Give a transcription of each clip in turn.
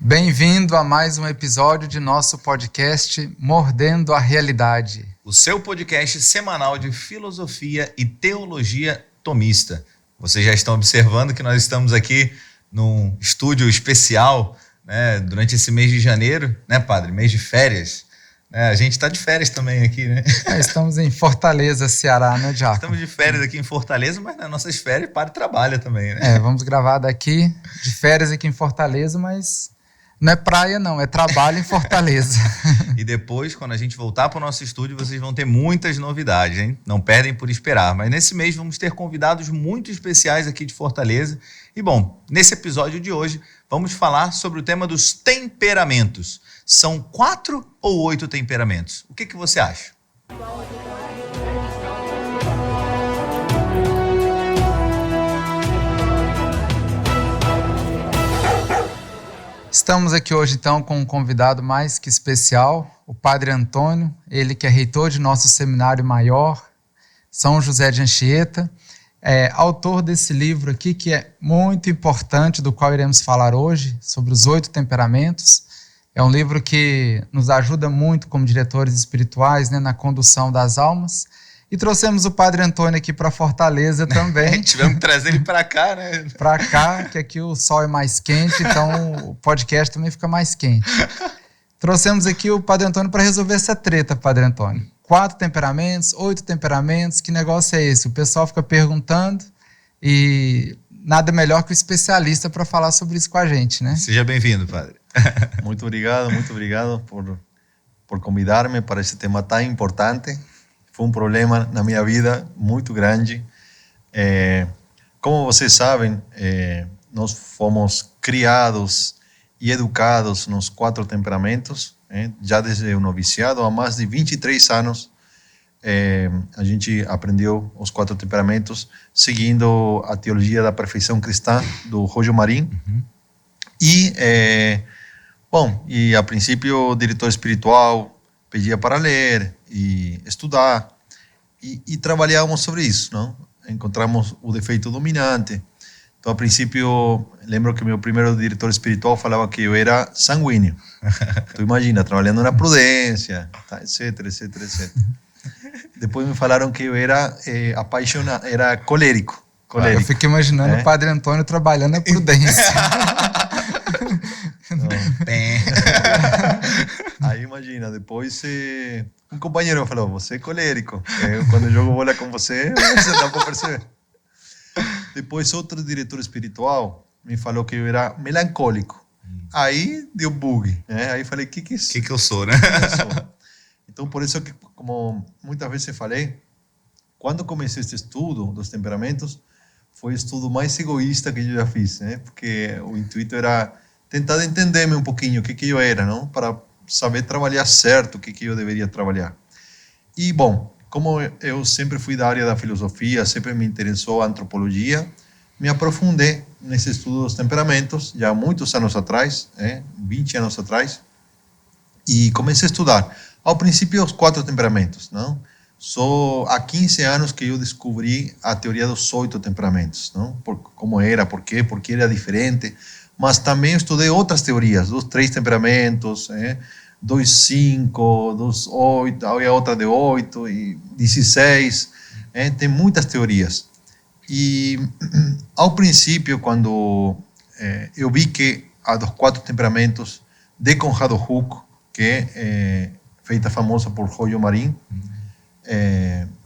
Bem-vindo a mais um episódio de nosso podcast Mordendo a Realidade. O seu podcast semanal de filosofia e teologia tomista. Vocês já estão observando que nós estamos aqui num estúdio especial, né, durante esse mês de janeiro, né, padre? Mês de férias. A gente está de férias também aqui, né? Estamos em Fortaleza, Ceará, né, Diácono? Estamos de férias aqui em Fortaleza, mas nas nossas férias o padre trabalha também, né? Vamos gravar daqui, de férias aqui em Fortaleza, mas não é praia não, é trabalho em Fortaleza. E depois, quando a gente voltar para o nosso estúdio, vocês vão ter muitas novidades, hein? Não perdem por esperar. Mas nesse mês vamos ter convidados muito especiais aqui de Fortaleza. E bom, nesse episódio de hoje, vamos falar sobre o tema dos temperamentos. São 4 ou 8 temperamentos? O que você acha? Estamos aqui hoje, então, com um convidado mais que especial, o Padre Antônio, ele que é reitor de nosso Seminário Maior, São José de Anchieta, autor desse livro aqui, que é muito importante, do qual iremos falar hoje, sobre os 8 temperamentos. É um livro que nos ajuda muito como diretores espirituais, né, na condução das almas. E trouxemos o Padre Antônio aqui para Fortaleza também. Tivemos que trazer ele para cá, né? Para cá, que aqui o sol é mais quente, então o podcast também fica mais quente. Trouxemos aqui o Padre Antônio para resolver essa treta, Padre Antônio. 4 temperamentos, 8 temperamentos, que negócio é esse? O pessoal fica perguntando e nada melhor que o especialista para falar sobre isso com a gente, né? Seja bem-vindo, Padre. Muito obrigado por convidar-me para esse tema tão importante. Foi um problema na minha vida muito grande. Como vocês sabem, nós fomos criados e educados nos 4 temperamentos, já desde o noviciado, há mais de 23 anos. A gente aprendeu os 4 temperamentos seguindo a teologia da perfeição cristã do Roger Marin. Uhum. E a princípio o diretor espiritual pedia para ler e estudar, e trabalhávamos sobre isso, não? Encontramos o defeito dominante. Então, a princípio, lembro que meu primeiro diretor espiritual falava que eu era sanguíneo. Então, imagina, trabalhando na prudência, etc. Depois me falaram que eu era apaixonado, era colérico. Eu fico imaginando o Padre Antônio trabalhando na prudência. Aí imagina, depois um companheiro falou, você é colérico. Quando eu jogo bola com você dá para perceber. Depois outro diretor espiritual me falou que eu era melancólico. Aí deu bug. Aí falei, que é isso? Que eu sou, né? Então, por isso que, como muitas vezes falei, quando comecei este estudo dos temperamentos, foi o estudo mais egoísta que eu já fiz, porque o intuito era tentar entender-me um pouquinho o que eu era, não? Para saber trabalhar certo, o que eu deveria trabalhar. E, bom, como eu sempre fui da área da filosofia, sempre me interessou a antropologia, me aprofundei nesse estudo dos temperamentos, já há muitos anos atrás, 20 anos atrás, e comecei a estudar. Ao princípio, os 4 temperamentos, não? Só há 15 anos que eu descobri a teoria dos 8 temperamentos, não? Como era, por quê era diferente. Mas também estudei outras teorias, dos 3 temperamentos, dos 5, dos 8, a outra de 8 e 16, tem muitas teorias. E ao princípio, quando eu vi que a dos 4 temperamentos de Conrado Huck, que é feita famosa por Roger Marin,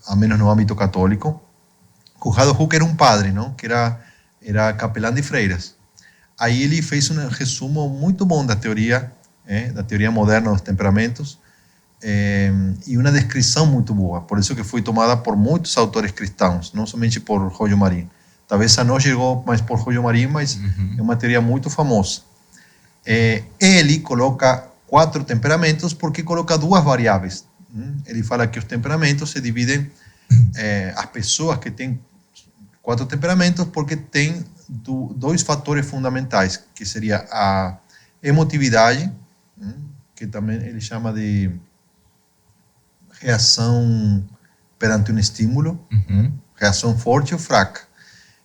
a menos no âmbito católico, Conrado Huck era um padre, não? Que era capelão de freiras. Aí ele fez um resumo muito bom da teoria moderna dos temperamentos, e uma descrição muito boa. Por isso que foi tomada por muitos autores cristãos, não somente por Roger Marin. Talvez a nós chegou mais por Roger Marin, mas é uma teoria muito famosa. Ele coloca 4 temperamentos porque coloca 2 variáveis. Ele fala que os temperamentos se dividem, as pessoas que têm 4 temperamentos, porque tem 2 fatores fundamentais, que seria a emotividade, que também ele chama de reação perante um estímulo, reação forte ou fraca.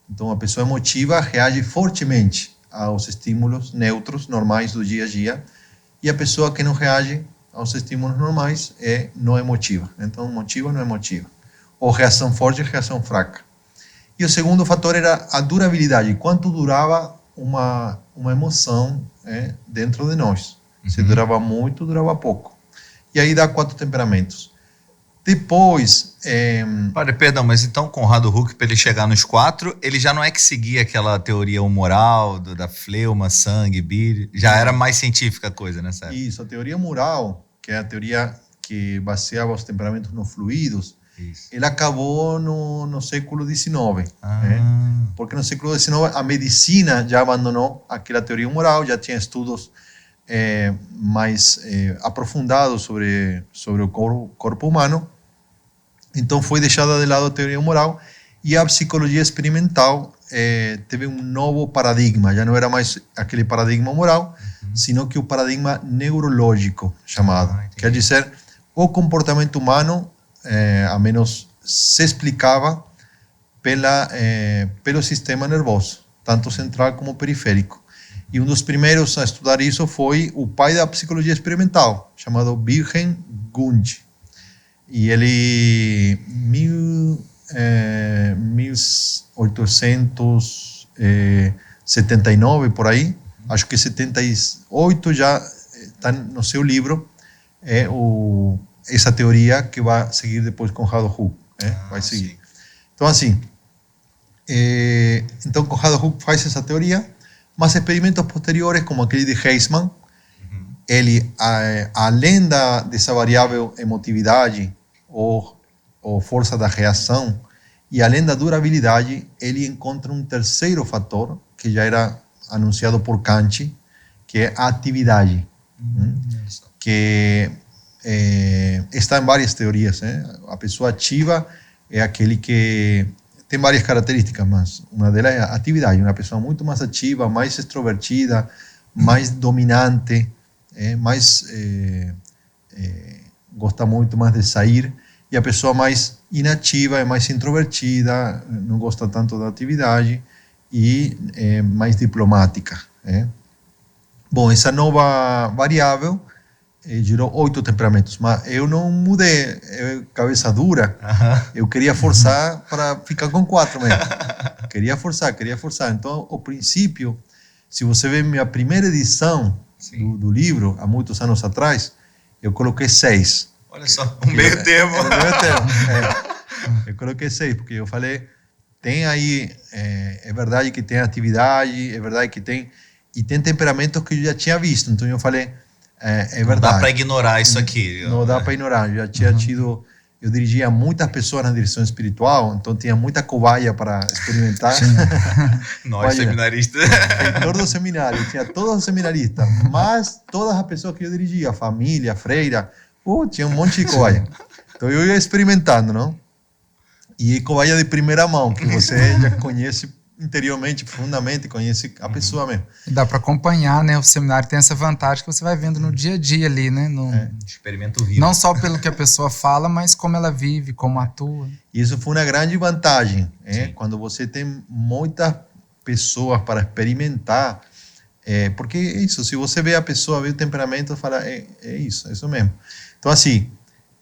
Então, a pessoa emotiva reage fortemente aos estímulos neutros, normais do dia a dia, e a pessoa que não reage aos estímulos normais é não emotiva. Então, emotiva, não emotiva. Ou reação forte, reação fraca. E o segundo fator era a durabilidade, quanto durava uma emoção dentro de nós. Se durava muito, durava pouco. E aí dá 4 temperamentos. Depois... Perdão, mas então Conrado Huck, para ele chegar nos 4, ele já não é que seguia aquela teoria humoral da fleuma, sangue, bile, já era mais científica a coisa nessa época. Isso, a teoria moral, que é a teoria que baseava os temperamentos nos fluidos, ele acabou no século XIX. Porque no século XIX a medicina já abandonou aquela teoria moral, já tinha estudos mais aprofundados sobre o corpo humano. Então foi deixada de lado a teoria moral e a psicologia experimental teve um novo paradigma. Já não era mais aquele paradigma moral, sino que o paradigma neurológico chamado. Quer dizer, o comportamento humano, a menos se explicava pelo sistema nervoso, tanto central como periférico. E um dos primeiros a estudar isso foi o pai da psicologia experimental, chamado Wilhelm Wundt. E ele, 1879, por aí, acho que 78 já está no seu livro, essa teoria que vai seguir depois com Conrado Huck. Vai seguir. Sim. Então, assim, então Conrado Huck faz essa teoria, mas experimentos posteriores, como aquele de Heisman, ele, além dessa variável emotividade ou força da reação, e além da durabilidade, ele encontra um terceiro fator, que já era anunciado por Kant, que é a atividade, que está em várias teorias. A pessoa ativa é aquele que tem várias características, mas uma delas é a atividade. Uma pessoa muito mais ativa, mais extrovertida, mais dominante, gosta muito mais de sair. E a pessoa mais inativa é mais introvertida, não gosta tanto da atividade e é mais diplomática. Bom, essa nova variável gerou 8 temperamentos, mas eu não mudei, cabeça dura, eu queria forçar para ficar com 4 mesmo. Queria forçar. Então, ao princípio, se você vê minha primeira edição do livro, há muitos anos atrás, eu coloquei 6. Olha só, meio termo. Eu coloquei 6, porque eu falei, tem aí, é verdade que tem atividade, é verdade que tem, e tem temperamentos que eu já tinha visto, então eu falei, é verdade. Não dá para ignorar isso aqui. Não dá para ignorar, eu já tinha tido, eu dirigia muitas pessoas na direção espiritual, então tinha muita cobaia para experimentar. Nós, seminaristas. Reitor do seminário, tinha todos os seminaristas, mas todas as pessoas que eu dirigia, família, freira, tinha um monte de cobaia. Então eu ia experimentando, não? E cobaia de primeira mão, que você já conhece interiormente, profundamente, conhece a pessoa mesmo. E dá para acompanhar, né? O seminário tem essa vantagem que você vai vendo no dia a dia ali, né? Experimento vivo. Não só pelo que a pessoa fala, mas como ela vive, como atua. Isso foi uma grande vantagem, quando você tem muitas pessoas para experimentar, porque é isso, se você vê a pessoa, vê o temperamento, fala, é isso mesmo. Então, assim,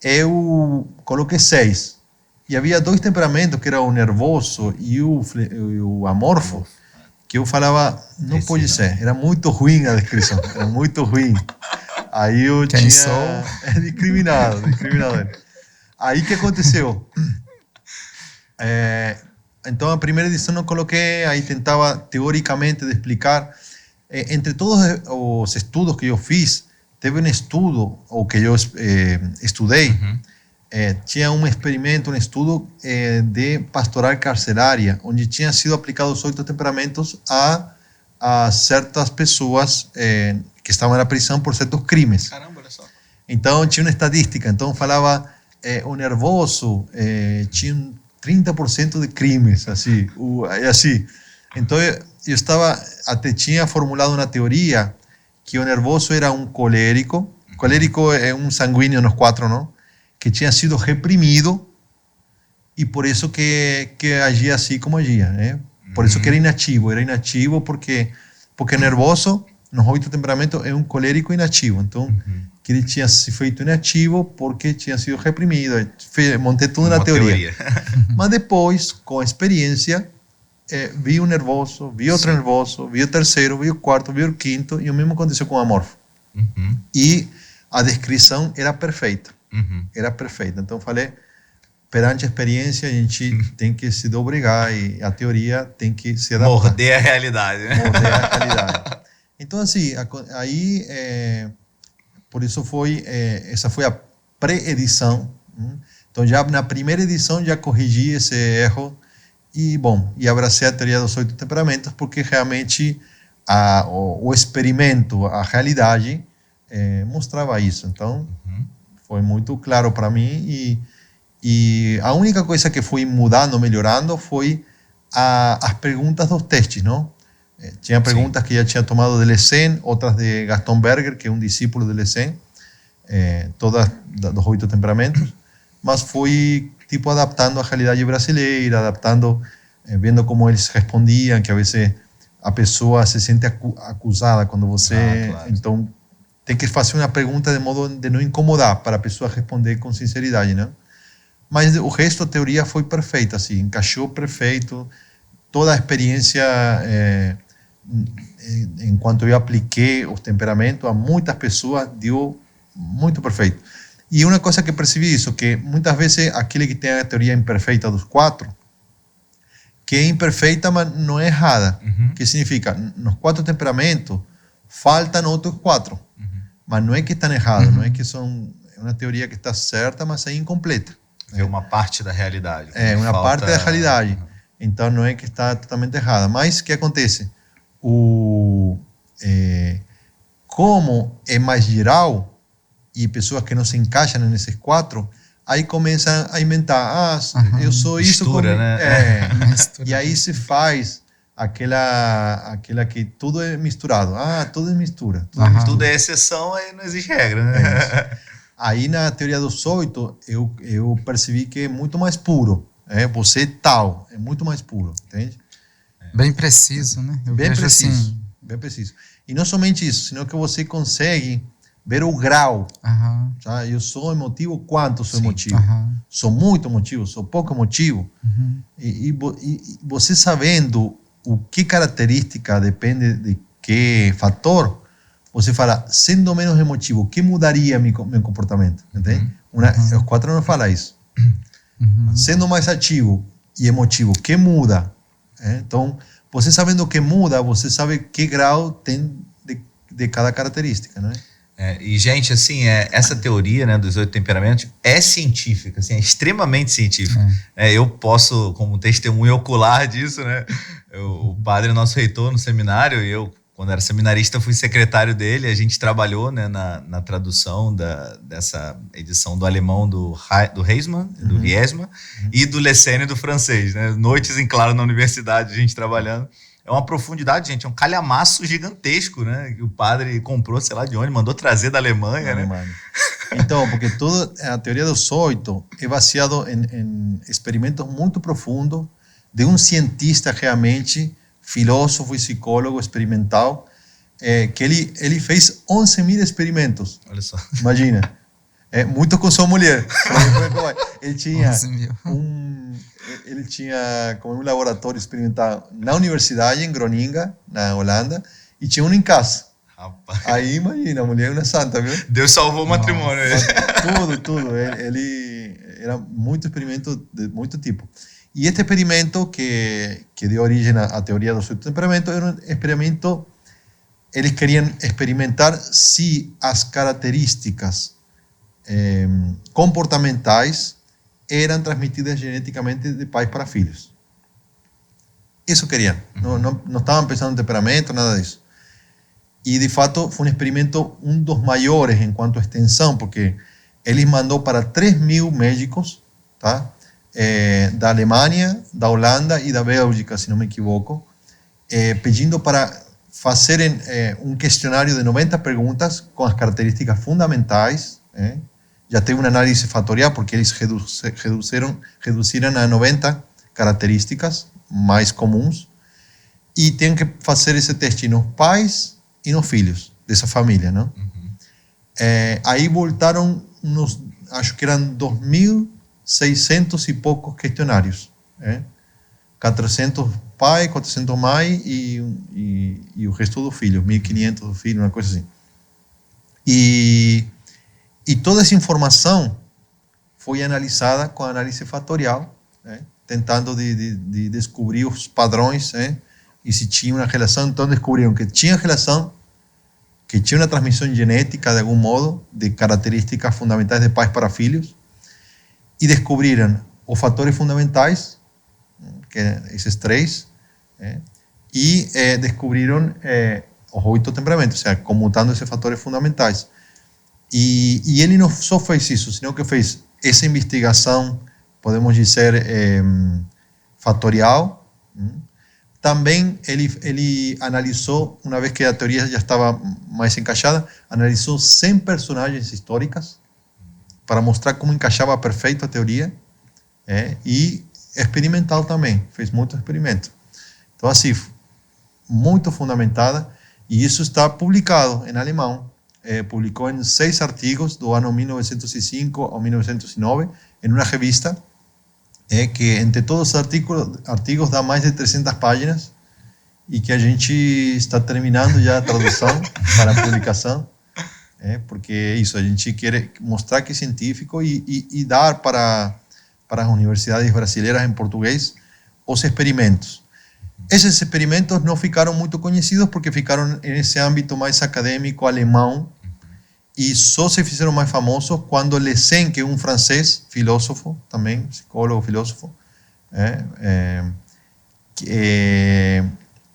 eu coloquei 6. E havia 2 temperamentos, que era o nervoso e o amorfo, que eu falava, não pode ser. Era muito ruim a descrição, era muito ruim. Aí eu tinha... discriminado. Aí o que aconteceu? Então, a primeira edição eu coloquei, aí tentava teoricamente de explicar. Entre todos os estudos que eu fiz, teve um estudo, ou que eu estudei, tinha um experimento, um estudo de pastoral carcerária, onde tinham sido aplicados 8 temperamentos a certas pessoas que estavam na prisão por certos crimes. Caramba, olha só. Então, tinha uma estatística. Então, falava, o nervoso tinha 30% de crimes, assim. Então, eu até tinha formulado uma teoria que o nervoso era um colérico. Colérico é um sanguíneo nos 4, não? Que tinha sido reprimido e por isso que agia assim como agia, né? Por isso que era inativo porque porque nervoso, nos 8 temperamentos, é um colérico inativo. Então, que ele tinha se feito inativo porque tinha sido reprimido. Montei tudo na teoria. Mas depois, com a experiência, vi o nervoso, vi outro nervoso, vi o terceiro, vi o quarto, vi o quinto, e o mesmo aconteceu com o amorfo. E a descrição era perfeita. Era perfeita. Então, falei, perante a experiência, a gente tem que se dobregar e a teoria tem que se adaptar. Morder a realidade. Né? Morder a realidade. Então, assim, aí, por isso essa foi a pré-edição. Então, já na primeira edição, já corrigi esse erro e, bom, e abracei a teoria dos 8 temperamentos, porque realmente o experimento, a realidade, mostrava isso. Então, foi muito claro para mim e a única coisa que foi mudando, melhorando, foi as perguntas dos testes, não? Tinha perguntas que já tinha tomado de Lessen, outras de Gaston Berger, que é um discípulo de Lessen, todas dos 8 temperamentos, mas fui tipo adaptando a realidade brasileira, adaptando, vendo como eles respondiam, que a vezes a pessoa se sente acusada quando você... Claro. Então, tem que fazer uma pergunta de modo de não incomodar, para a pessoa responder com sinceridade, né? Mas o resto, a teoria foi perfeita, assim, encaixou perfeito, toda a experiência, enquanto eu apliquei os temperamentos, a muitas pessoas deu muito perfeito. E uma coisa que percebi isso, que muitas vezes aquele que tem a teoria imperfeita dos 4, que é imperfeita, mas não é errada. Que significa, nos 4 temperamentos, faltam outros 4. Mas não é que estão errados, não é que são uma teoria que está certa, mas é incompleta. É uma parte da realidade. Uma parte da realidade. Então, não é que está totalmente errada. Mas o que acontece? Como é mais geral, e pessoas que não se encaixam nesses 4, aí começam a inventar. Eu sou isso. Mistura, né? E aí se faz aquela que tudo é misturado. Tudo é mistura. Tudo é exceção, aí não existe regra, né? Aí na teoria dos 8, eu percebi que é muito mais puro. Você tal, é muito mais puro, entende? Bem preciso, né? Bem preciso, bem preciso. E não somente isso, senão que você consegue ver o grau. Tá? Eu sou emotivo, quanto sou emotivo? Sou muito emotivo, sou pouco emotivo? E você sabendo o que característica depende de que fator, você fala, sendo menos emotivo, o que mudaria meu comportamento? Entende? Os 4 não falam isso. Sendo mais ativo e emotivo, o que muda? Então, você sabendo o que muda, você sabe que grau tem de cada característica, né? E, gente, assim, essa teoria, né, dos 8 temperamentos é científica, assim, é extremamente científica. Eu posso, como testemunho ocular disso, né? O padre, nosso reitor no seminário, e eu, quando era seminarista, fui secretário dele. A gente trabalhou, né, na tradução dessa edição do alemão do Heisman, do Riesma, e do Lessene do francês. Né? Noites em claro na universidade, a gente trabalhando. É uma profundidade, gente, é um calhamaço gigantesco, né? Que o padre comprou, sei lá de onde, mandou trazer da Alemanha, né? Então, porque toda a teoria dos 8 é baseado em experimentos muito profundos de um cientista realmente, filósofo e psicólogo experimental, que ele fez 11.000 experimentos. Olha só. Imagina. Muito com sua mulher. Ele tinha como um laboratório experimental na universidade, em Groningen, na Holanda, e tinha um em casa. Rapaz. Aí, imagina, a mulher é uma santa, viu? Deus salvou o matrimônio. Tudo. Ele era muito experimento de muito tipo. E este experimento que deu origem à teoria dos 8 temperamentos era um experimento, eles queriam experimentar se as características comportamentais eram transmitidas geneticamente de pais para filhos. Isso queriam. Não estavam pensando em temperamento, nada disso. E, de fato, foi um experimento, um dos maiores em quanto a extensão, porque eles mandou para 3.000 médicos, tá? Da Alemanha, da Holanda e da Bélgica, se não me equivoco, pedindo para fazerem um questionário de 90 perguntas com as características fundamentais. Já teve uma análise fatorial, porque eles reduziram a 90 características mais comuns, e tem que fazer esse teste nos pais e nos filhos dessa família, não? Aí voltaram acho que eram 2.600 e poucos questionários, 400 pai, 400 mãe e o resto dos filhos, 1.500 do filho, uma coisa assim. E toda essa informação foi analisada com análise fatorial, tentando de descobrir os padrões, e se tinha uma relação. Então descobriram que tinha relação, que tinha uma transmissão genética de algum modo, de características fundamentais de pais para filhos, e descobriram os fatores fundamentais, que esses 3, e descobriram os 8 temperamentos, ou seja, comutando esses fatores fundamentais. E ele não só fez isso, senão que fez essa investigação, podemos dizer, fatorial. Também ele analisou, uma vez que a teoria já estava mais encaixada, analisou 100 personagens históricas para mostrar como encaixava perfeito a teoria, e experimental também, fez muito experimento. Então, assim, muito fundamentada, e isso está publicado em alemão. Publicou em 6 artigos do ano 1905 ao 1909 em uma revista que entre todos os artigos dá mais de 300 páginas e que a gente está terminando já a tradução para a publicação, porque é isso, a gente quer mostrar que é científico e dar para as universidades brasileiras em português os experimentos. Esses experimentos não ficaram muito conhecidos porque ficaram nesse âmbito mais acadêmico alemão e só se fizeram mais famosos quando Lessen, que é um francês, filósofo também, psicólogo, filósofo,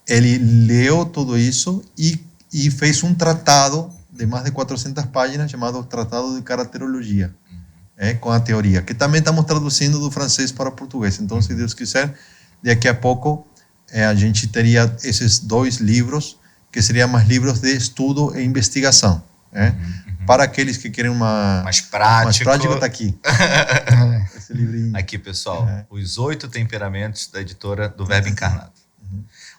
ele leu tudo isso e fez um tratado de mais de 400 páginas chamado Tratado de Caracterologia, com a teoria, que também estamos traduzindo do francês para o português. Então, se Deus quiser, daqui a pouco a gente teria esses 2 livros, que seriam mais livros de estudo e investigação. Para aqueles que querem mais prático, está aqui. Esse livrinho. Aqui, pessoal, Os 8 Temperamentos, da editora do Verbo Encarnado.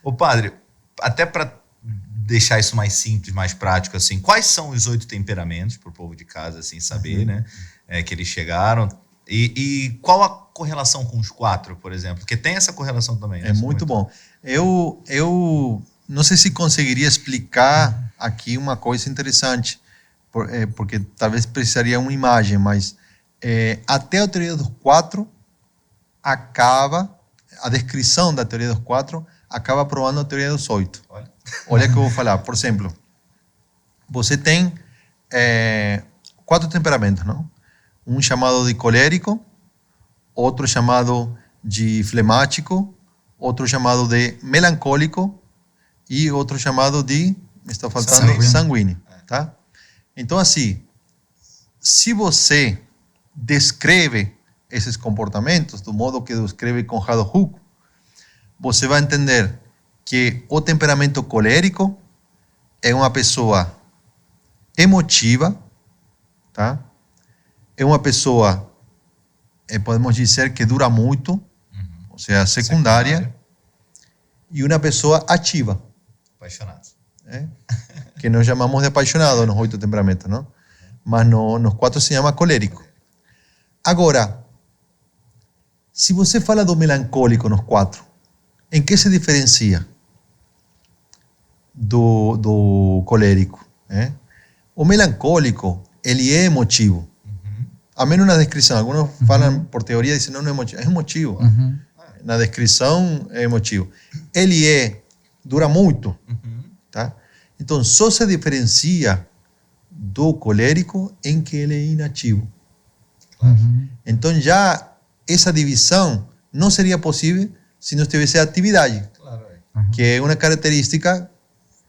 Ô padre, até para deixar isso mais simples, mais prático, assim, quais são os 8 temperamentos, para o povo de casa assim, saber, né, que eles chegaram, e qual a correlação com os 4, por exemplo? Porque tem essa correlação também. Né? É muito bom. Eu não sei se conseguiria explicar aqui uma coisa interessante, porque talvez precisaria uma imagem, mas até a teoria dos 4 acaba, a descrição da teoria dos 4 acaba provando a teoria dos 8. Olha o que eu vou falar. Por exemplo, você tem 4 temperamentos, não? Um chamado de colérico, outro chamado de flemático, outro chamado de melancólico e outro chamado de, me está faltando, sanguíneo, tá? Então, assim, se você descreve esses comportamentos do modo que descreve Conrado Huck, você vai entender que o temperamento colérico é uma pessoa emotiva, tá? É uma pessoa, podemos dizer que dura muito, ou seja, secundária, e uma pessoa ativa. Apaixonado. Que nós chamamos de apaixonado nos 8 temperamentos, não? Mas nos 4 se chama colérico. Agora, se você fala do melancólico nos 4, em que se diferencia do colérico? O melancólico, ele é emotivo. A menos na descrição. Alguns falam por teoria, dizem não é emotivo. É emotivo. Na descrição é emotivo. Ele dura muito. Tá? Então, só se diferencia do colérico em que ele é inativo. Então, já essa divisão não seria possível se não tivesse atividade, que é uma característica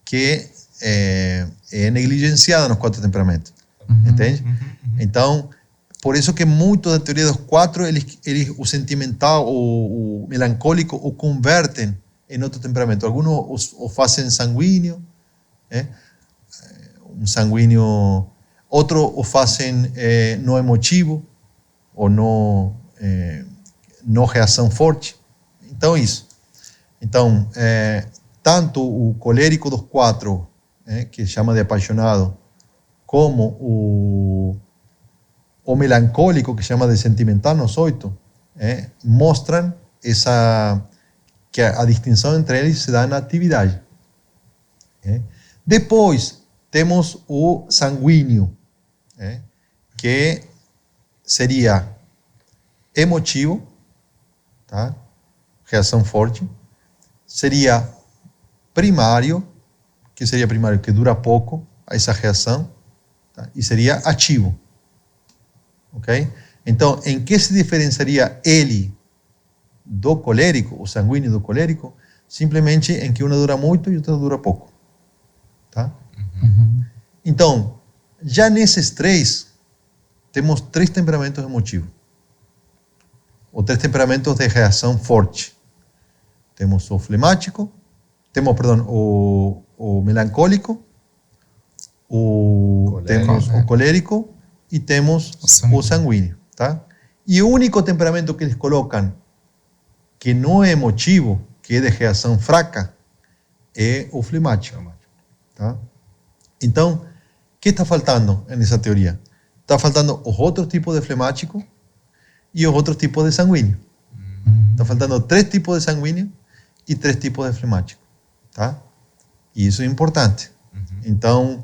que é negligenciada nos 4 temperamentos. Entende? Então, por isso que muito da teoria dos 4, eles o sentimental, o melancólico, o convertem em outro temperamento. Alguns o fazem sanguíneo, um sanguíneo, outro o fazem não emotivo, ou não reação forte. Então, isso. Então, tanto o colérico dos 4, que chama de apaixonado, como o melancólico, que chama de sentimental, nos 8, mostram que a distinção entre eles se dá na atividade. Depois, temos o sanguíneo, que seria emotivo, tá? Reação forte. Seria primário, que seria primário, que dura pouco, essa reação, tá? E seria ativo. Ok? Então, em que se diferenciaria ele do colérico, o sanguíneo do colérico? Simplesmente em que uma dura muito e outra dura pouco. Tá? Uhum. Então, já nesses 3, temos 3 temperamentos emotivos. Ou 3 temperamentos de reação forte. Temos o flemático, o melancólico, temos o colérico e temos o sanguíneo. Tá? E o único temperamento que eles colocam que não é emotivo, que é de reação fraca, é o flemático. Tá? Então, o que está faltando nessa teoria? Está faltando os outros tipos de flemático e os outros tipos de sanguíneo. Está faltando 3 tipos de sanguíneo e 3 tipos de flemático. Tá? E isso é importante. Então,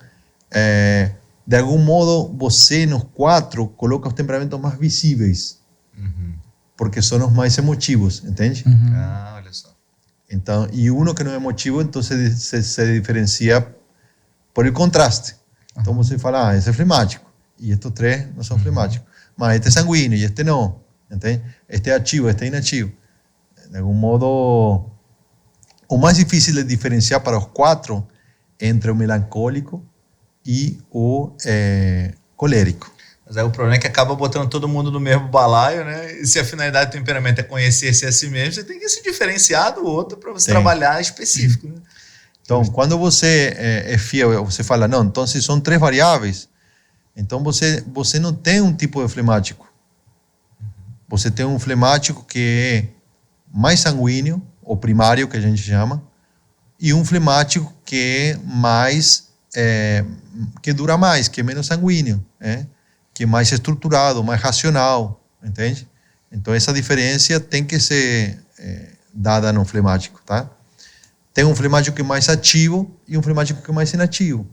de algum modo, você nos 4 coloca os temperamentos mais visíveis, porque são os mais emotivos, entende? Ah, olha só. Então, e uno que não é emotivo, então se diferencia por el contraste. Então você fala, esse é flemático, e estes 3 não são flemáticos. Mas este é sanguíneo e este não, entende? Este é ativo, este é inativo. De algum modo, o mais difícil de diferenciar para os 4 é entre o melancólico e o colérico. Mas aí o problema é que acaba botando todo mundo no mesmo balaio, né? E se a finalidade do temperamento é conhecer-se a si mesmo, você tem que se diferenciar do outro para você trabalhar específico, né? Então, quando você é fiel, você fala, não, então se são 3 variáveis, então você não tem um tipo de flemático. Você tem um flemático que é mais sanguíneo, ou primário, que a gente chama, e um flemático que é mais, que dura mais, que é menos sanguíneo, que é mais estruturado, mais racional, entende? Então, essa diferença tem que ser dada no flemático, tá? Tem um flemático que é mais ativo e um flemático que é mais inativo.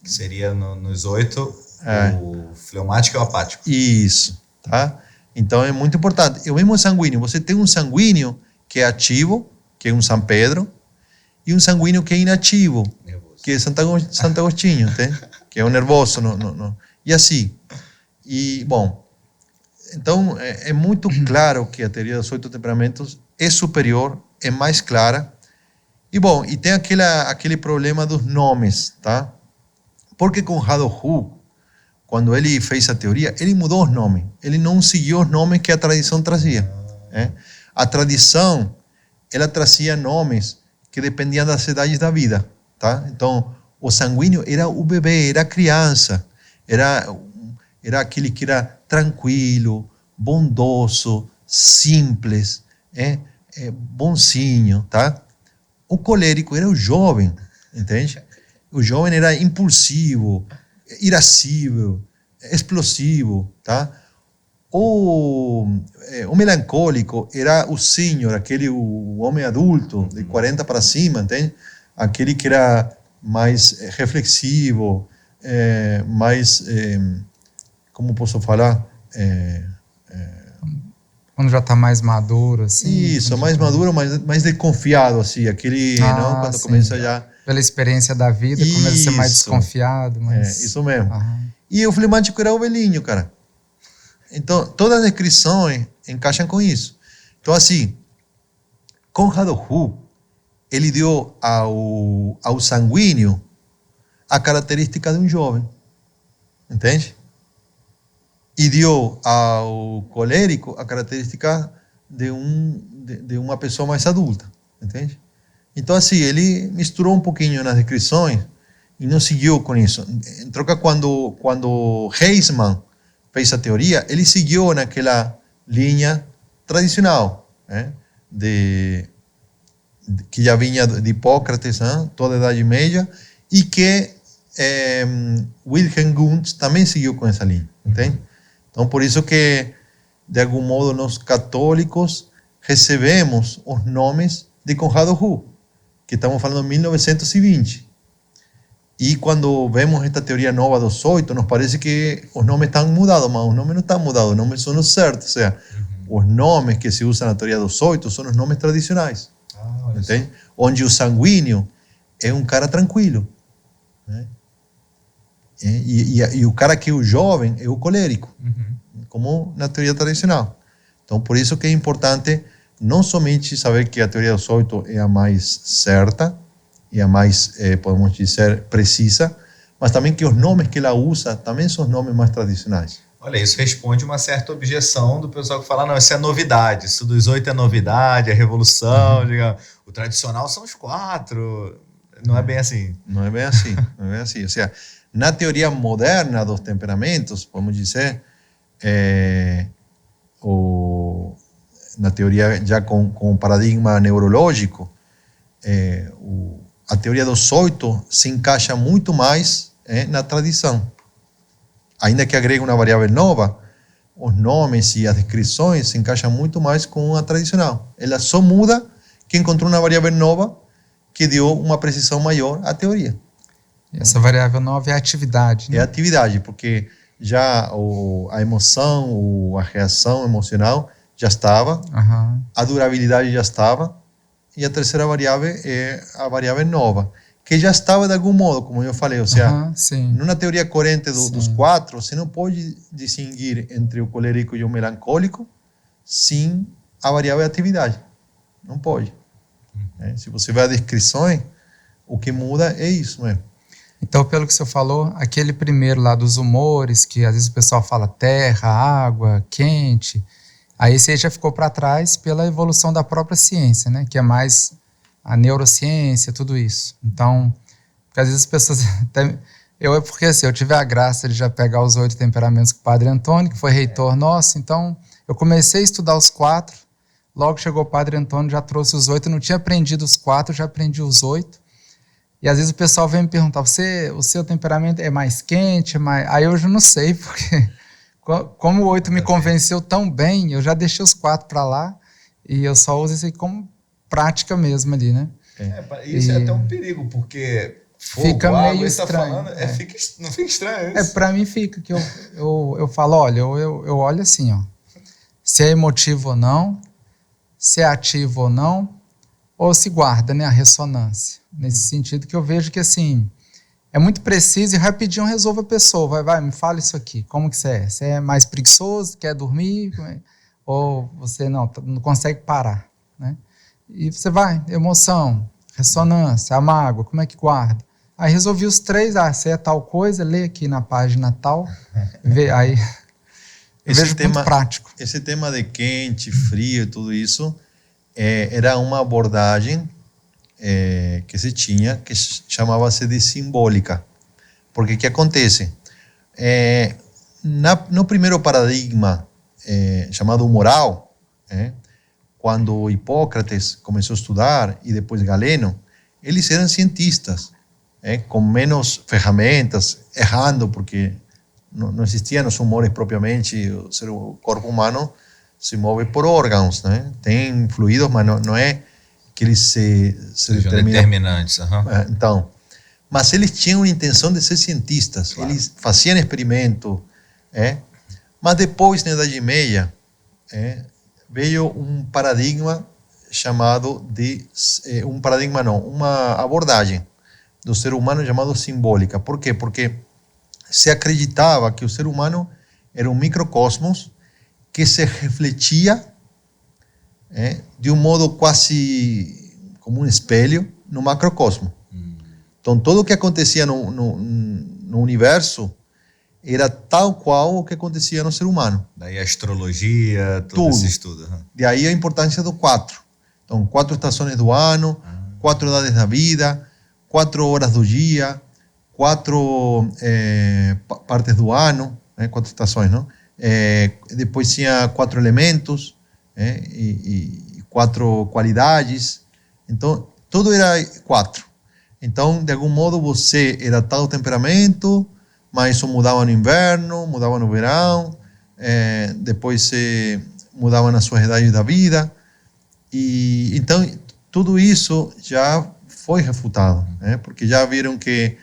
Que seria nos 8, o fleumático e o apático. Isso, tá? Então, é muito importante. E o mesmo sanguíneo, você tem um sanguíneo que é ativo, que é um São Pedro, e um sanguíneo que é inativo, nervoso, que é Santo Agostinho, entende? Que é um nervoso. E assim. E, bom, então é muito claro que a teoria dos 8 temperamentos é superior, é mais clara. E, bom, e tem aquele problema dos nomes, tá? Porque com Hado Hu, quando ele fez a teoria, ele mudou os nomes. Ele não seguiu os nomes que a tradição trazia. A tradição, ela trazia nomes que dependiam das idades da vida, tá? Então, o sanguíneo era o bebê, era a criança, era aquele que era tranquilo, bondoso, simples, bonzinho, tá? O colérico era o jovem, entende? O jovem era impulsivo, irascível, explosivo, tá? O melancólico era o senhor, o homem adulto, de 40 para cima, entende? Aquele que era mais reflexivo, mais, como posso falar? Quando já está mais maduro, assim. Isso, mais maduro, mais desconfiado, assim. Aquele, não? Quando sim, começa já... Pela experiência da vida, começa a ser mais desconfiado. Mas... isso mesmo. E o flemático era o velhinho, cara. Então, todas as descrições encaixam com isso. Então, assim, Conrado Hu, ele deu ao sanguíneo a característica de um jovem. Entende? E deu ao colérico a característica de uma pessoa mais adulta, entende? Então, assim, ele misturou um pouquinho nas descrições e não seguiu com isso. Em troca, quando Heisman fez a teoria, ele seguiu naquela linha tradicional, que já vinha de Hipócrates, toda a Idade Média, e que Wilhelm Wundt também seguiu com essa linha, entende? Então, por isso que, de algum modo, nós católicos recebemos os nomes de Conrado Hu, que estamos falando de 1920. E quando vemos esta teoria nova dos 8, nos parece que os nomes estão mudados, mas os nomes não estão mudados, os nomes são os certos. Ou seja, os nomes que se usam na teoria dos 8 são os nomes tradicionais. Entende? Onde o sanguíneo é um cara tranquilo, né? E o cara que é o jovem é o colérico, como na teoria tradicional. Então, por isso que é importante não somente saber que a teoria dos 8 é a mais certa, e a mais, podemos dizer, precisa, mas também que os nomes que ela usa também são os nomes mais tradicionais. Olha, isso responde uma certa objeção do pessoal que fala, não, isso é novidade, isso dos 8 é novidade, é revolução, digamos. O tradicional são os 4, não é bem assim. Não é bem assim, não é bem assim. Ou seja, na teoria moderna dos temperamentos, podemos dizer, na teoria já com o paradigma neurológico, a teoria dos 8 se encaixa muito mais na tradição. Ainda que agregue uma variável nova, os nomes e as descrições se encaixam muito mais com a tradicional. Ela só muda que encontrou uma variável nova que deu uma precisão maior à teoria. E essa variável nova é a atividade, né? É a atividade, porque já a emoção, a reação emocional já estava, a durabilidade já estava, e a terceira variável é a variável nova, que já estava de algum modo, como eu falei. Ou seja, numa teoria coerente dos 4, você não pode distinguir entre o colérico e o melancólico sem a variável atividade. Não pode. Se você vê as descrições, o que muda é isso mesmo. Então, pelo que você falou, aquele primeiro lá dos humores, que às vezes o pessoal fala terra, água, quente, aí você já ficou para trás pela evolução da própria ciência, né? Que é mais a neurociência, tudo isso. Então, porque às vezes as pessoas... porque assim, eu tive a graça de já pegar os 8 temperamentos com o Padre Antônio, que foi reitor nosso, então eu comecei a estudar os 4, logo chegou o Padre Antônio, já trouxe os 8, eu não tinha aprendido os 4, já aprendi os 8. E às vezes o pessoal vem me perguntar, o seu temperamento é mais quente? Aí eu já não sei, porque como o 8 me convenceu tão bem, eu já deixei os 4 para lá e eu só uso isso aí como prática mesmo ali, né? Isso é até um perigo, porque fica meio estranho. Falando, não fica estranho isso? Para mim fica, que eu falo, olha, eu olho assim, ó, se é emotivo ou não, se é ativo ou não, ou se guarda, né, a ressonância. Nesse sentido que eu vejo que, assim, é muito preciso e rapidinho resolve a pessoa. Vai, me fala isso aqui. Como que você é? Você é mais preguiçoso, quer dormir? Ou você não consegue parar, né? E você vai, emoção, ressonância, a mágoa, como é que guarda? Aí resolvi os 3, você é tal coisa, lê aqui na página tal, vê, aí eu vejo muito prático. Esse tema de quente, frio e tudo isso era uma abordagem que se tinha, que chamava-se de simbólica. Porque o que acontece? No primeiro paradigma, chamado moral, quando Hipócrates começou a estudar, e depois Galeno, eles eram cientistas, com menos ferramentas, errando, porque não existiam os humores propriamente. O corpo humano se move por órgãos, né? Tem fluidos, mas não é que eles se determinantes. Então, mas eles tinham a intenção de ser cientistas, claro. Eles faziam experimento, mas depois, na Idade Média, veio um paradigma chamado uma abordagem do ser humano chamado simbólica. Por quê? Porque se acreditava que o ser humano era um microcosmos que se refletia de um modo quase como um espelho no macrocosmo. Então, tudo o que acontecia no universo era tal qual o que acontecia no ser humano. Daí a astrologia, todo esse estudo. Daí a importância do 4. Então, 4 estações do ano, 4 idades da vida, 4 horas do dia, 4 partes do ano, 4 estações, não? Depois tinha 4 elementos, e 4 qualidades, Então, tudo era 4. Então, de algum modo, você era tal temperamento, mas isso mudava no inverno, mudava no verão, depois você mudava nas suas idades da vida. E então, tudo isso já foi refutado, né? Porque já viram que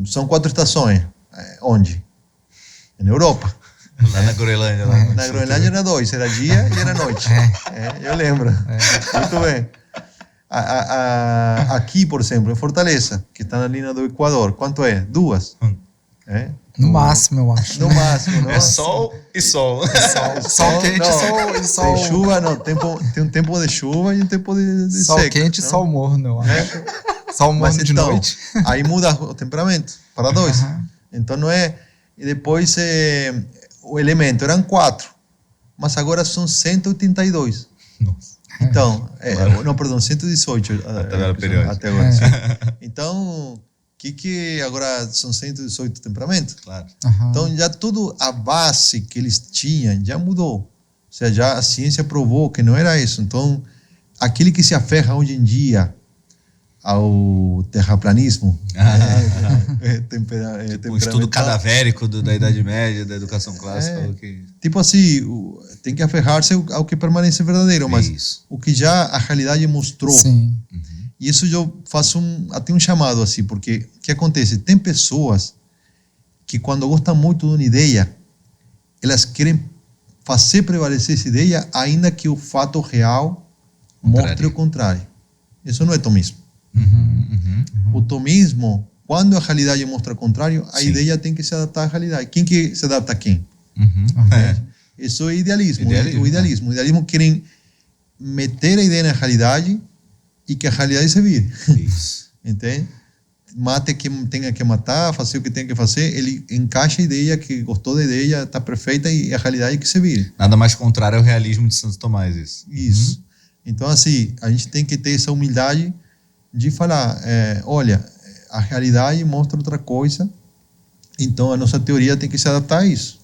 são 4 estações. Onde? Na Europa. Lá na Groenlândia. Na Groenlândia era 2, era dia e era noite. Eu lembro. Muito bem. Aqui, por exemplo, em Fortaleza, que está na linha do Equador, quanto é? 2. No máximo, eu acho. No máximo, não? É sol e sol. Sol quente e sol... Tem chuva, não. Tem um tempo de chuva e um tempo de sol seca. Sol quente e sol morno, eu acho. Sol morno de então, noite. Aí muda o temperamento para 2. Então não é... E depois o elemento eram 4, mas agora são 182. Nossa. Então, não, perdão, 118. A tabela periódica. Até agora. Então, que agora são 118 temperamentos? Claro. Então, já tudo, a base que eles tinham já mudou. Ou seja, já a ciência provou que não era isso. Então, aquele que se aferra hoje em dia ao terraplanismo, Um estudo cadavérico da Idade Média, da educação clássica. Tipo assim, tem que aferrar-se ao que permanece verdadeiro, mas isso. O que já a realidade mostrou. Sim. E isso eu faço até um chamado assim, porque o que acontece? Tem pessoas que quando gostam muito de uma ideia, elas querem fazer prevalecer essa ideia, ainda que o fato real mostre o contrário. Isso não é tomismo. O tomismo, quando a realidade mostra o contrário, a ideia tem que se adaptar à realidade. Quem que se adapta a quem? Isso é idealismo. O idealismo querem meter a ideia na realidade e que a realidade se vire. Isso. Entende? Mate quem tenha que matar, fazer o que tem que fazer, ele encaixa a ideia, que gostou da ideia, está perfeita, e a realidade que se vire. Nada mais contrário ao realismo de Santo Tomás, isso. Isso. Então, assim, a gente tem que ter essa humildade de falar, olha, a realidade mostra outra coisa, então a nossa teoria tem que se adaptar a isso.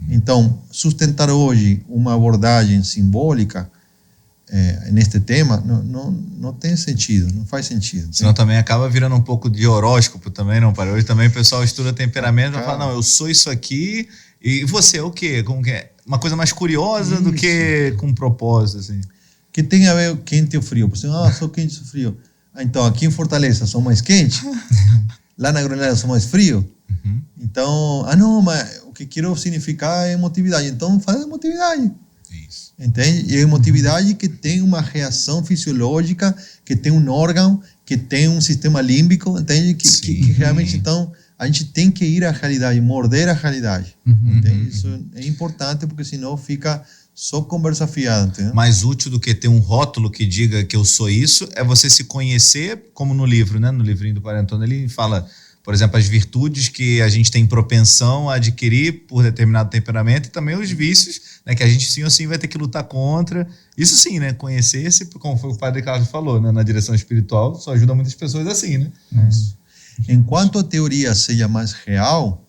Então, sustentar hoje uma abordagem simbólica neste tema não tem sentido, não faz sentido. Senão também acaba virando um pouco de horóscopo também, não, para hoje também o pessoal estuda temperamento e fala, não, eu sou isso aqui, e você é o quê? Como que é? Uma coisa mais curiosa do que com propósito, assim. Que tem a ver quente ou frio. Você, sou quente ou frio. Então, aqui em Fortaleza sou mais quente, lá na Groenlândia sou mais frio. Então, não, mas o que quero significar é emotividade. Então, faz emotividade. Isso. Entende? E a emotividade que tem uma reação fisiológica, que tem um órgão, que tem um sistema límbico, entende? Que realmente, então, a gente tem que ir à realidade, morder a realidade. Entende? Isso é importante, porque senão fica só conversa fiada. Entendeu? Mais útil do que ter um rótulo que diga que eu sou isso, é você se conhecer, como no livro, né? No livrinho do Padre Antônio, ele fala, por exemplo, as virtudes que a gente tem propensão a adquirir por determinado temperamento e também os vícios, né? Que a gente sim ou sim vai ter que lutar contra. Isso sim, né? Conhecer-se, como foi o Padre Carlos falou, né? Na direção espiritual, só ajuda muitas pessoas assim, né? Enquanto a teoria seja mais real,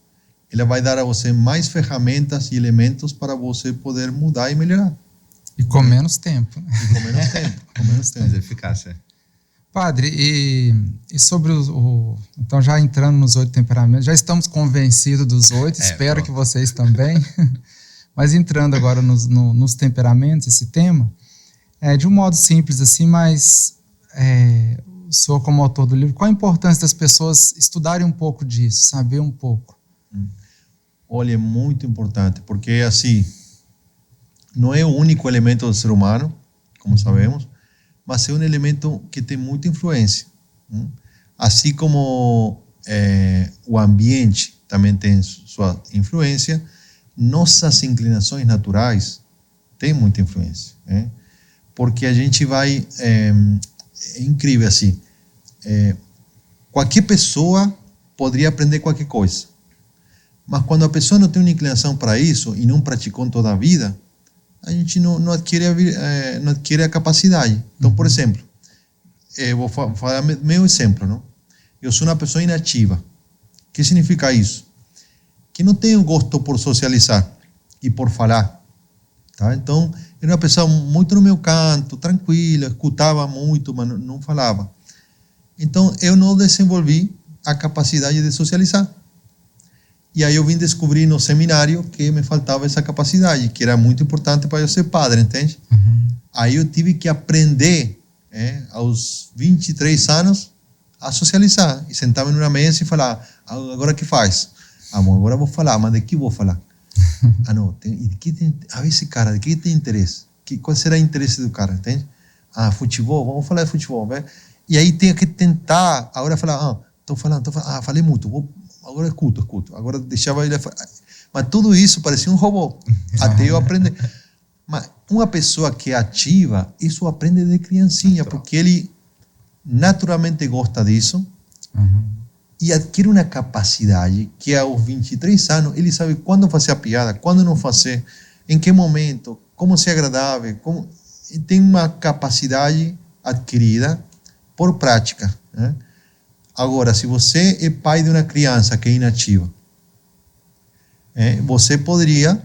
ela vai dar a você mais ferramentas e elementos para você poder mudar e melhorar. E com menos tempo. E com menos tempo. Com menos tempo. Mais eficácia. Padre, e sobre então já entrando nos 8 temperamentos, já estamos convencidos dos 8, espero que vocês também, mas entrando agora nos temperamentos, esse tema, de um modo simples assim, mas o senhor como autor do livro, qual a importância das pessoas estudarem um pouco disso, saber um pouco? Olha, é muito importante, porque assim, não é o único elemento do ser humano, como sabemos, mas é um elemento que tem muita influência. Assim como o ambiente também tem sua influência, nossas inclinações naturais têm muita influência. Porque a gente vai... É incrível assim. Qualquer pessoa poderia aprender qualquer coisa. Mas quando a pessoa não tem uma inclinação para isso e não praticou toda a vida, a gente não adquire a capacidade. Então, por exemplo, vou falar meu exemplo, não? Eu sou uma pessoa inativa. O que significa isso? Que não tenho gosto por socializar e por falar. Tá? Então, era uma pessoa muito no meu canto, tranquila, escutava muito, mas não falava. Então, eu não desenvolvi a capacidade de socializar. E aí eu vim descobrir no seminário que me faltava essa capacidade, que era muito importante para eu ser padre, entende? Aí eu tive que aprender, aos 23 anos, a socializar. E sentar-me numa mesa e falar, agora o que faz? Bom, agora vou falar, mas de que vou falar? Não, a ver esse cara, de que tem interesse? Qual será o interesse do cara, entende? Futebol, vamos falar de futebol, né? E aí tenho que tentar, agora falar, estou falando, falei muito, agora escuto, agora deixava ele, mas tudo isso parecia um robô, até eu aprender. Mas uma pessoa que é ativa, isso aprende de criancinha, porque ele naturalmente gosta disso, e adquire uma capacidade que aos 23 anos ele sabe quando fazer a piada, quando não fazer, em que momento, como ser agradável, tem uma capacidade adquirida por prática, né? Agora, se você é pai de uma criança que é inativa, você poderia,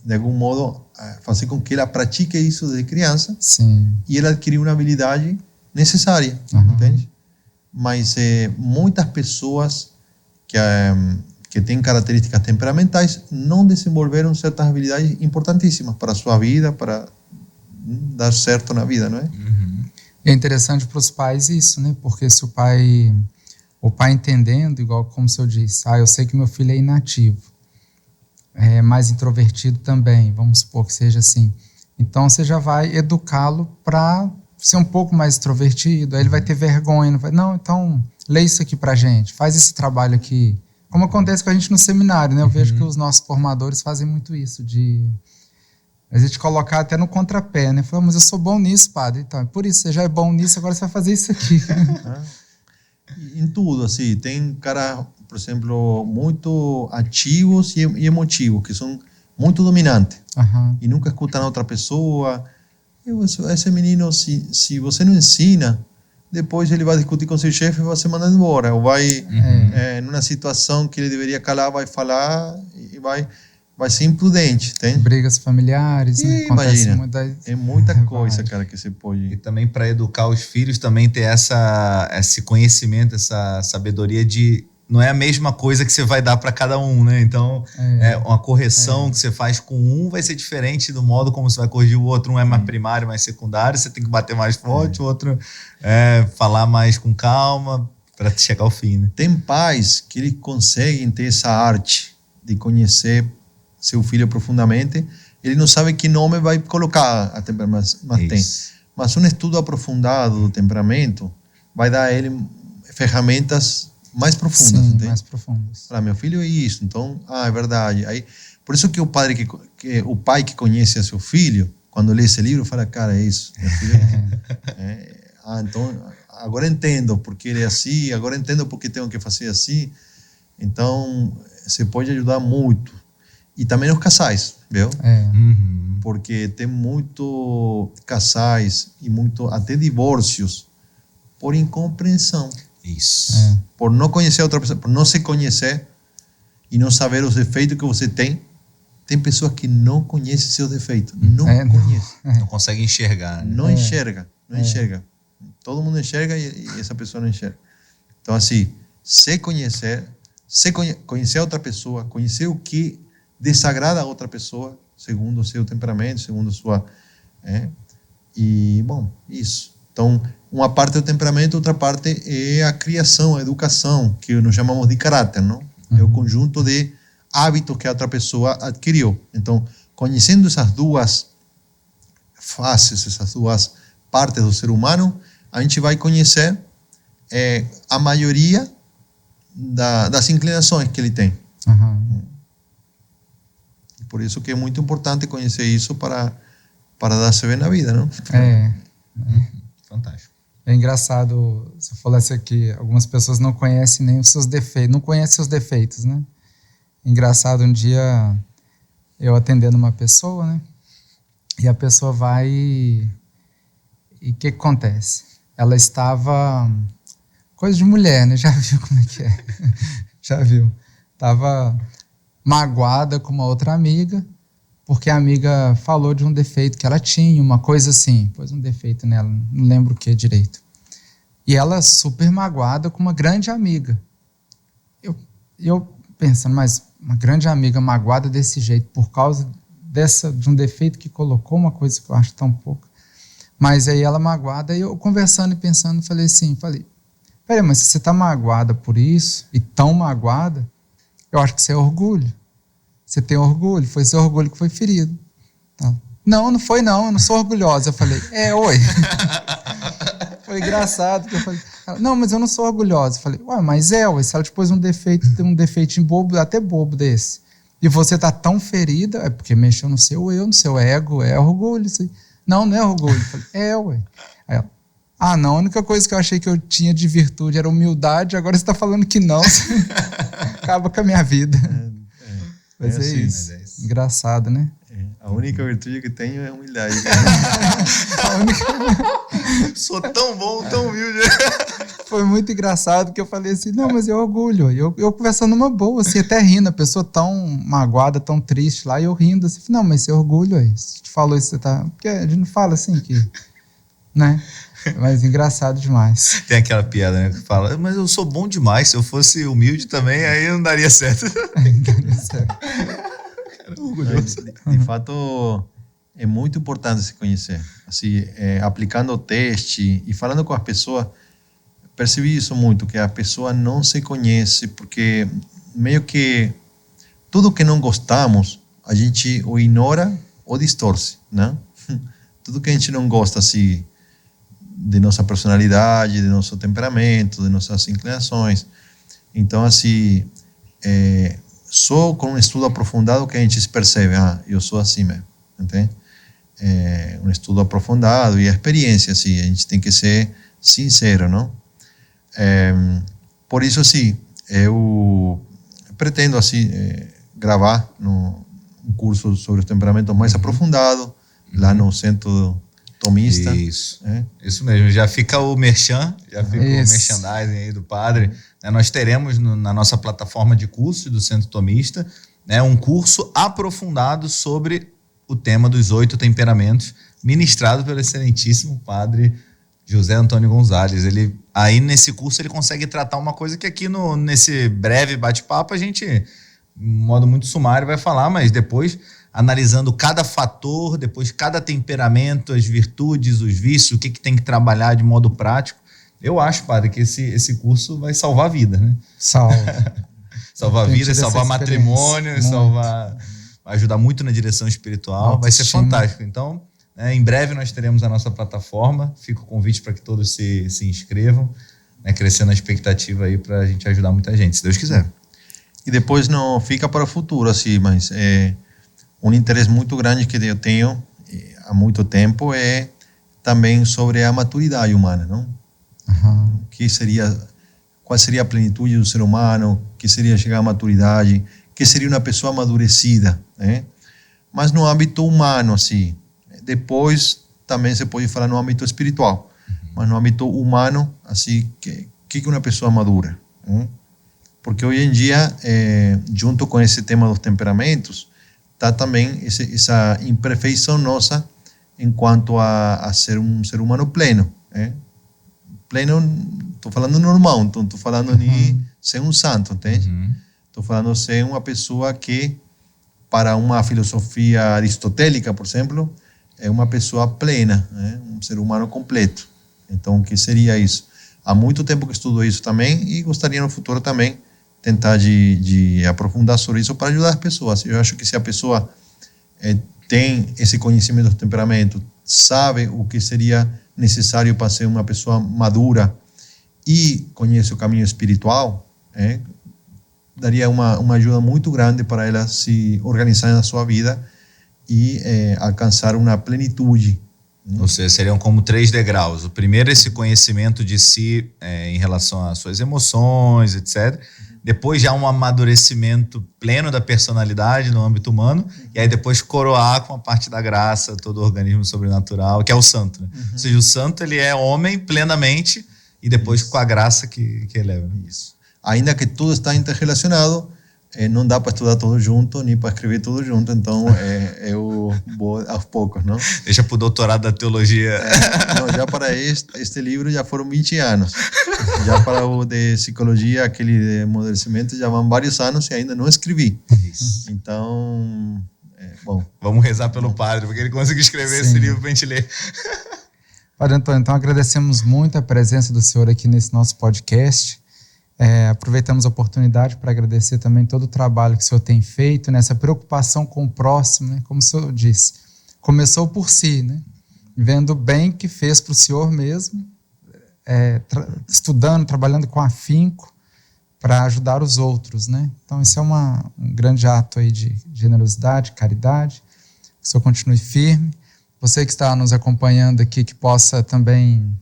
de algum modo, fazer com que ela pratique isso desde criança. Sim. E ela adquirir uma habilidade necessária, entende? Mas muitas pessoas que têm características temperamentais não desenvolveram certas habilidades importantíssimas para a sua vida, para dar certo na vida, não é? É interessante para os pais isso, né? Porque se o pai entendendo, igual como o senhor disse, eu sei que meu filho é inativo, é mais introvertido também, vamos supor que seja assim. Então você já vai educá-lo para ser um pouco mais extrovertido, aí ele vai ter vergonha, não, então lê isso aqui pra gente, faz esse trabalho aqui. Como acontece com a gente no seminário, né? Eu vejo que os nossos formadores fazem muito isso, de a gente colocar até no contrapé, né? Falar, mas eu sou bom nisso, padre, então, por isso, você já é bom nisso, agora você vai fazer isso aqui. Em tudo, assim, tem cara, por exemplo, muito ativos e emotivos, que são muito dominantes, e nunca escutam a outra pessoa. Esse menino, se você não ensina, depois ele vai discutir com seu chefe e vai ser mandado embora, ou vai, numa situação que ele deveria calar, vai falar e vai ser imprudente, tem? Brigas familiares, né? Imagina, é muita coisa, cara, que você pode... E também para educar os filhos, também ter esse conhecimento, essa sabedoria de... Não é a mesma coisa que você vai dar para cada um, né? Então, uma correção que você faz com um vai ser diferente do modo como você vai corrigir o outro. Um é mais primário, mais secundário, você tem que bater mais forte, o outro falar mais com calma para chegar ao fim, né? Tem pais que eles conseguem ter essa arte de conhecer seu filho profundamente. Ele não sabe que nome vai colocar a temperamento, mas um estudo aprofundado do temperamento vai dar a ele ferramentas mais profundas. Sim, mais profundas. Meu filho é isso, então, é verdade. Aí, por isso que o pai que conhece a seu filho, quando lê esse livro, fala, cara, é isso. Meu filho então, agora entendo porque ele é assim, agora entendo porque tenho que fazer assim. Então, você pode ajudar muito. E também os casais, viu? Porque tem muito casais e muito até divórcios por incompreensão. Isso. Por não conhecer a outra pessoa, por não se conhecer e não saber os defeitos que você tem. Tem pessoas que não conhecem seus defeitos. Não conhecem. Não conseguem enxergar. Né? Não enxerga. Todo mundo enxerga e essa pessoa não enxerga. Então, assim, conhecer a outra pessoa, conhecer o que desagrada a outra pessoa, segundo o seu temperamento, segundo a sua... E, bom, isso. Então, uma parte é o temperamento, outra parte é a criação, a educação, que nós chamamos de caráter, não? É o conjunto de hábitos que a outra pessoa adquiriu. Então, conhecendo essas duas faces, essas duas partes do ser humano, a gente vai conhecer a maioria das inclinações que ele tem. Por isso que é muito importante conhecer isso para dar-se bem na vida, não? Fantástico. É engraçado, você falasse aqui, algumas pessoas não conhecem nem os seus defeitos, não conhecem seus defeitos, né? Engraçado, um dia eu atendendo uma pessoa, né? E a pessoa vai e o que acontece? Ela estava... Coisa de mulher, né? Já viu como é que é? Já viu. Estava magoada com uma outra amiga porque a amiga falou de um defeito que ela tinha, uma coisa assim, pôs um defeito nela, não lembro o que direito. E ela super magoada com uma grande amiga. Eu pensando, mas uma grande amiga magoada desse jeito, por causa de um defeito que colocou, uma coisa que eu acho tão pouca. Mas aí ela magoada, e eu conversando e pensando, falei, peraí, mas se você tá magoada por isso, e tão magoada, eu acho que você é orgulho. Você tem orgulho, foi seu orgulho que foi ferido. Não foi não, eu não sou orgulhosa. Eu falei, oi. Foi engraçado, que eu falei, não, mas eu não sou orgulhosa. Eu falei, mas ué, se ela te pôs um defeito, tem um defeitinho bobo, até bobo desse, e você tá tão ferida, é porque mexeu no seu eu, no seu ego, é orgulho. Isso aí. Não é orgulho. Eu falei, ué. Aí ela, não, a única coisa que eu achei que eu tinha de virtude era humildade, agora você tá falando que não, acaba com a minha vida. Mas é assim, isso. Engraçado, né? A única virtude que tenho é humildade. Sou tão bom, tão humilde. Foi muito engraçado que eu falei assim, não, mas é orgulho. Eu conversando numa boa, assim, até rindo, a pessoa tão magoada, tão triste lá, e eu rindo assim, não, mas isso é orgulho aí. Se te falou isso, você tá... Porque a gente não fala assim que... né? Mas engraçado demais. Tem aquela piada, né, que fala, mas eu sou bom demais, se eu fosse humilde também, aí não daria certo. Não daria certo. Orgulhoso. De fato, é muito importante se conhecer. Assim, aplicando o teste e falando com as pessoas, percebi isso muito, que a pessoa não se conhece, porque meio que tudo que não gostamos, a gente o ignora ou distorce, né? Tudo que a gente não gosta, assim, de nossa personalidade, de nosso temperamento, de nossas inclinações. Então, assim, só com um estudo aprofundado que a gente se percebe, eu sou assim mesmo, entende? Um estudo aprofundado e a experiência, assim, a gente tem que ser sincero, não? Por isso, assim, eu pretendo, assim, gravar um curso sobre o temperamento mais aprofundado, lá no Centro Tomista. Isso. Isso mesmo. Já fica o merchan, já fica o merchandising aí do padre. Nós teremos na nossa plataforma de cursos do Centro Tomista, um curso aprofundado sobre o tema dos 8 temperamentos, ministrado pelo excelentíssimo padre José Antônio Gonzalez. Aí nesse curso ele consegue tratar uma coisa que aqui nesse breve bate-papo a gente, de modo muito sumário, vai falar, mas depois, analisando cada fator, depois cada temperamento, as virtudes, os vícios, o que tem que trabalhar de modo prático. Eu acho, padre, que esse curso vai salvar a vida, né? Salvar a vida, salvar matrimônio, vai ajudar muito na direção espiritual, vai ser fantástico. Então, em breve nós teremos a nossa plataforma, fica o convite para que todos se inscrevam, crescendo a expectativa aí para a gente ajudar muita gente, se Deus quiser. E depois não fica para o futuro, assim, mas um interesse muito grande que eu tenho há muito tempo é também sobre a maturidade humana, não? Uhum. Qual seria a plenitude do ser humano? O que seria chegar à maturidade? O que seria uma pessoa amadurecida, né? Mas no âmbito humano, assim. Depois também se pode falar no âmbito espiritual, mas no âmbito humano, assim, que é uma pessoa madura, né? Porque hoje em dia, junto com esse tema dos temperamentos, está também essa imperfeição nossa enquanto a ser um ser humano pleno, né? Pleno, estou falando normal, então estou falando de ser um santo, entende? Estou falando de ser uma pessoa que, para uma filosofia aristotélica, por exemplo, é uma pessoa plena, né? Um ser humano completo. Então, o que seria isso? Há muito tempo que estudo isso também e gostaria no futuro também tentar de aprofundar sobre isso para ajudar as pessoas. Eu acho que se a pessoa tem esse conhecimento do temperamento, sabe o que seria necessário para ser uma pessoa madura e conhece o caminho espiritual, daria uma ajuda muito grande para ela se organizar na sua vida e alcançar uma plenitude. Ou seja, seriam como 3 degraus. O primeiro é esse conhecimento de si em relação às suas emoções, etc. Depois já um amadurecimento pleno da personalidade no âmbito humano, e aí depois coroar com a parte da graça, todo o organismo sobrenatural, que é o santo, né? Ou seja, o santo ele é homem plenamente e depois com a graça que eleva. Isso. Ainda que tudo está interrelacionado, não dá para estudar tudo junto, nem para escrever tudo junto, então eu vou aos poucos, não? Deixa para o doutorado da teologia. Não, já para este livro já foram 20 anos. Já para o de psicologia, aquele de amadurecimento, já vão vários anos e ainda não escrevi. Isso. Então, bom. Vamos rezar pelo padre, porque ele conseguiu escrever esse livro para a gente ler. Padre Antônio, então agradecemos muito a presença do senhor aqui nesse nosso podcast. Aproveitamos a oportunidade para agradecer também todo o trabalho que o senhor tem feito, nessa preocupação com o próximo, né? Como o senhor disse, começou por si, né? Vendo o bem que fez para o senhor mesmo, estudando, trabalhando com afinco para ajudar os outros, né? Então isso é um grande ato aí de generosidade, caridade. Que o senhor continue firme. Você que está nos acompanhando aqui, que possa também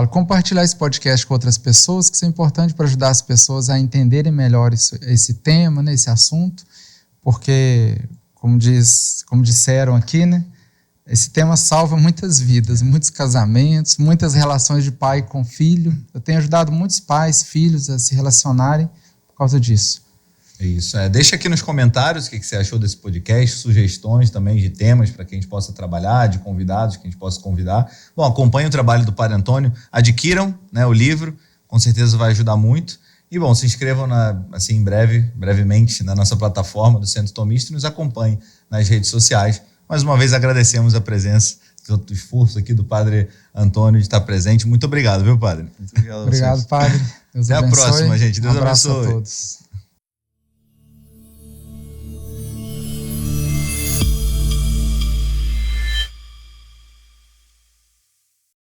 compartilhar esse podcast com outras pessoas, que isso é importante para ajudar as pessoas a entenderem melhor esse tema, né, esse assunto, porque, como disseram aqui, né, esse tema salva muitas vidas, muitos casamentos, muitas relações de pai com filho. Eu tenho ajudado muitos pais, filhos a se relacionarem por causa disso. Isso, deixa aqui nos comentários o que você achou desse podcast, sugestões também de temas para que a gente possa trabalhar, de convidados que a gente possa convidar. Bom, acompanhem o trabalho do Padre Antônio, adquiram, né, o livro, com certeza vai ajudar muito. E bom, se inscrevam assim, brevemente na nossa plataforma do Centro Tomista e nos acompanhem nas redes sociais. Mais uma vez agradecemos a presença, o esforço aqui do Padre Antônio de estar presente. Muito obrigado, viu, Padre? Muito obrigado a vocês. Obrigado, Padre. Deus Até abençoe. a próxima, gente. Deus abraço abençoe. a todos.